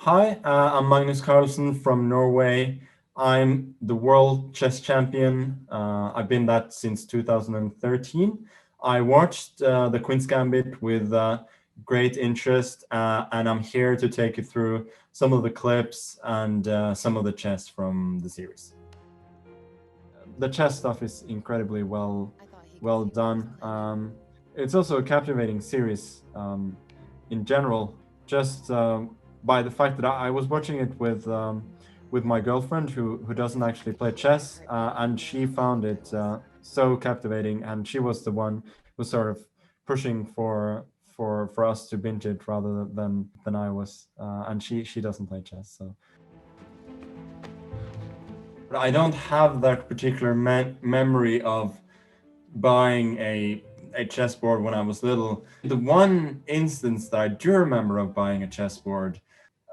Hi, I'm Magnus Carlsen from Norway. I'm the world chess champion. I've been that since 2013. I watched the Queen's Gambit with great interest, and I'm here to take you through some of the clips and some of the chess from the series. The chess stuff is incredibly well done. It's also a captivating series in general. Just by the fact that I was watching it with my girlfriend who doesn't actually play chess, and she found it so captivating, and she was the one who sort of pushing for us to binge it rather than I was, and she doesn't play chess, so. But I don't have that particular memory of buying a chessboard when I was little. The one instance that I do remember of buying a chessboard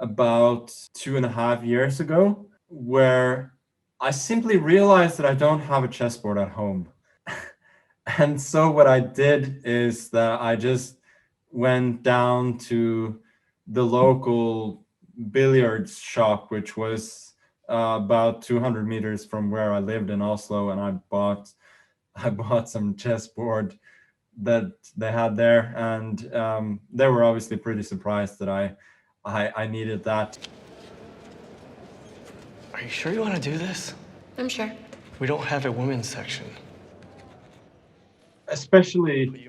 about 2.5 years ago, where I simply realized that I don't have a chessboard at home. And so what I did is that I just went down to the local billiards shop, which was about 200 meters from where I lived in Oslo, and I bought some chessboard that they had there, and they were obviously pretty surprised that I needed that. Are you sure you want to do this? I'm sure. We don't have a women's section. Especially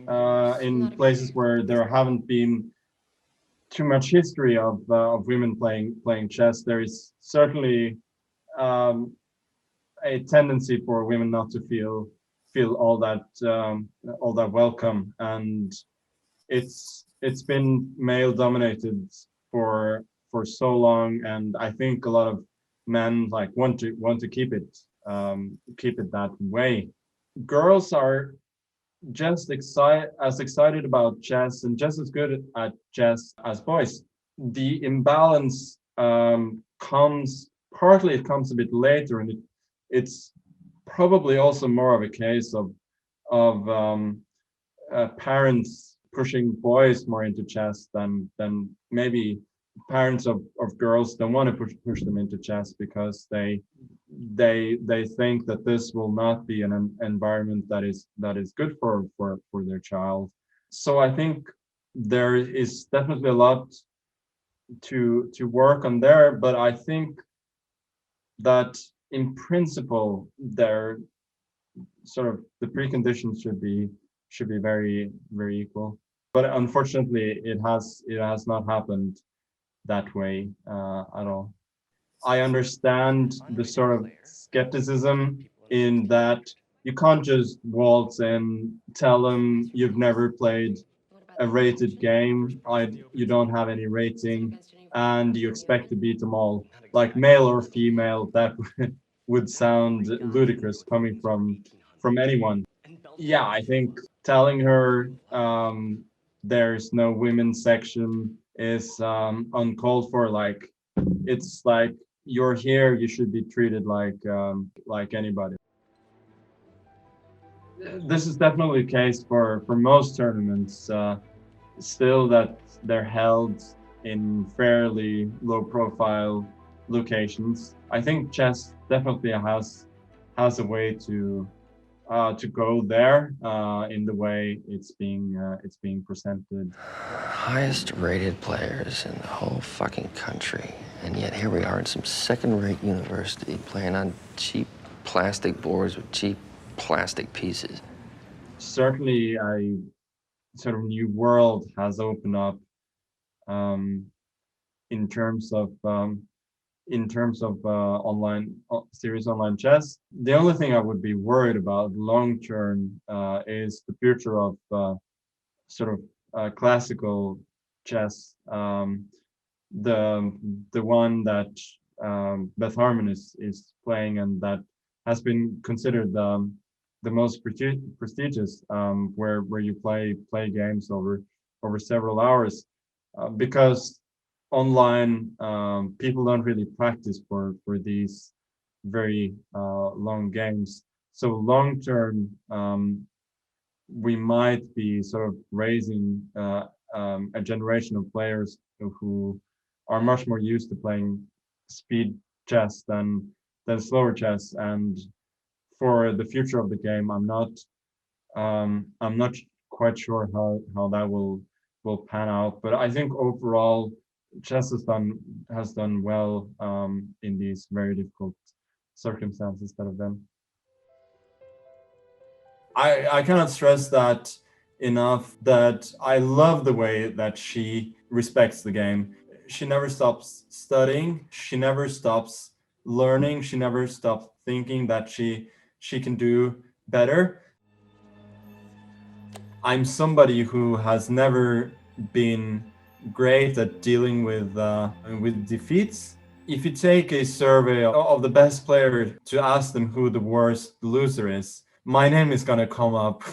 in places where there haven't been too much history of women playing chess. There is certainly um, a tendency for women not to feel all that welcome, and it's been male dominated for so long, and I think a lot of men like want to keep it that way. Girls are just excited about chess and just as good at chess as boys. The imbalance comes partly, it comes a bit later, and it's probably also more of a case of parents pushing boys more into chess than maybe parents of girls don't want to push them into chess because they think that this will not be an environment that is good for their child. So I think there is definitely a lot to work on there, but I think that in principle there sort of the preconditions should be very equal, but unfortunately it has not happened that way at all. I understand the sort of skepticism in that you can't just waltz and tell them you've never played a rated game, you don't have any rating, and you expect to beat them all, like male or female. That would sound ludicrous coming from anyone. Yeah, I think telling her there's no women's section is uncalled for. Like, it's like, you're here, you should be treated like anybody. This is definitely the case for most tournaments. Still, that they're held in fairly low profile locations. I think chess definitely has a way to go there in the way it's being presented. Highest rated players in the whole fucking country. And yet here we are in some second-rate university playing on cheap plastic boards with cheap plastic pieces. Certainly, a sort of new world has opened up um, in terms of online serious online chess. The only thing I would be worried about long term is the future of sort of classical chess. The one that Beth Harmon is playing, and that has been considered the most prestigious, where you play games over several hours, because online people don't really practice for these very long games. So long term, we might be sort of raising a generation of players who are much more used to playing speed chess than slower chess. And for the future of the game, I'm not quite sure how that will pan out. But I think overall, chess has done well in these very difficult circumstances that have been. I cannot stress that enough, that I love the way that she respects the game. She never stops studying, she never stops learning, she never stops thinking that she can do better. I'm somebody who has never been great at dealing with defeats. If you take a survey of the best player to ask them who the worst loser is, my name is gonna come up.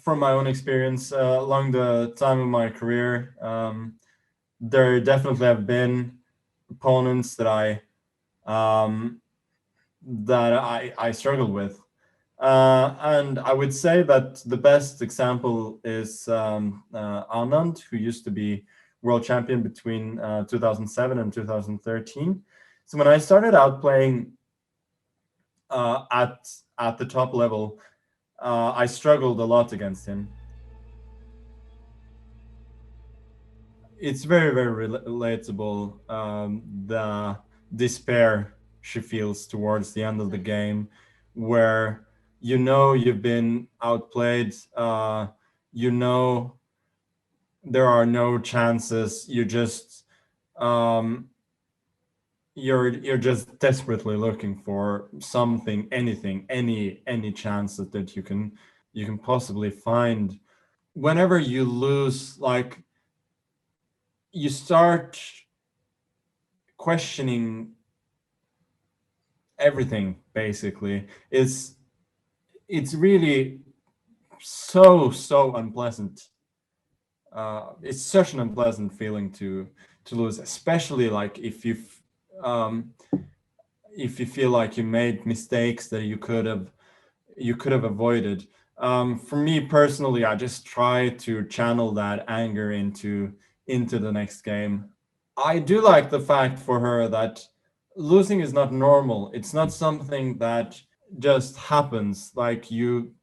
From my own experience along the time of my career, there definitely have been opponents that I struggled with. And I would say that the best example is Anand, who used to be world champion between 2007 and 2013. So when I started out playing at the top level, I struggled a lot against him. It's very, very relatable, the despair she feels towards the end of the game, where you know you've been outplayed, you know there are no chances, you're just desperately looking for something, anything, any chance that you can possibly find. Whenever you lose, like, you start questioning everything. Basically, it's really so unpleasant. It's such an unpleasant feeling to lose, especially like um, if you feel like you made mistakes that you could have avoided. For me personally, I just try to channel that anger into the next game. I do like the fact for her that losing is not normal. It's not something that just happens. Like you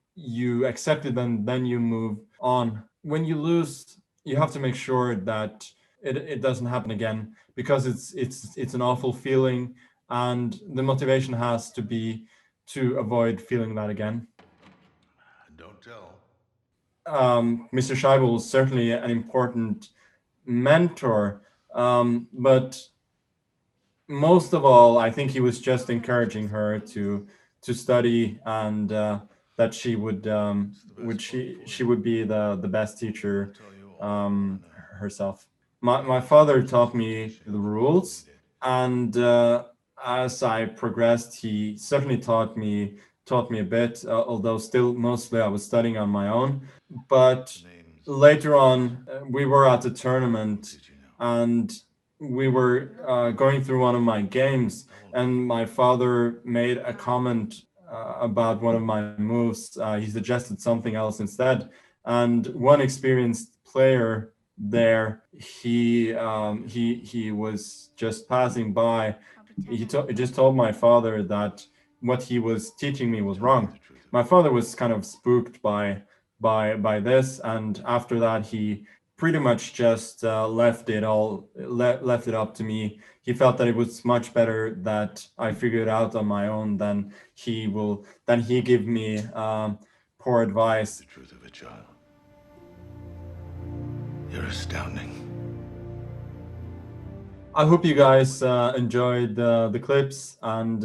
accept it and then you move on. When you lose, you have to make sure that it doesn't happen again, because it's an awful feeling, and the motivation has to be to avoid feeling that again. Don't tell. Mr. Scheibel was certainly an important mentor, but most of all, I think he was just encouraging her to study, and that she would be the best teacher herself. My father taught me the rules, and as I progressed, he certainly taught me a bit. Although still mostly I was studying on my own. But later on, we were at a tournament, and we were going through one of my games, and my father made a comment about one of my moves. He suggested something else instead, and one experienced player there, he was just passing by. He just told my father that what he was teaching me was wrong. My father was kind of spooked by this, and after that he pretty much just left it up to me. He felt that it was much better that I figured it out on my own than he give me poor advice. The truth of it, child. You're astounding. I hope you guys enjoyed the clips and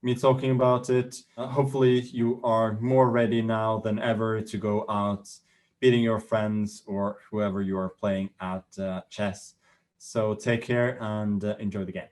me talking about it. Hopefully you are more ready now than ever to go out beating your friends or whoever you are playing at chess. So take care and enjoy the game.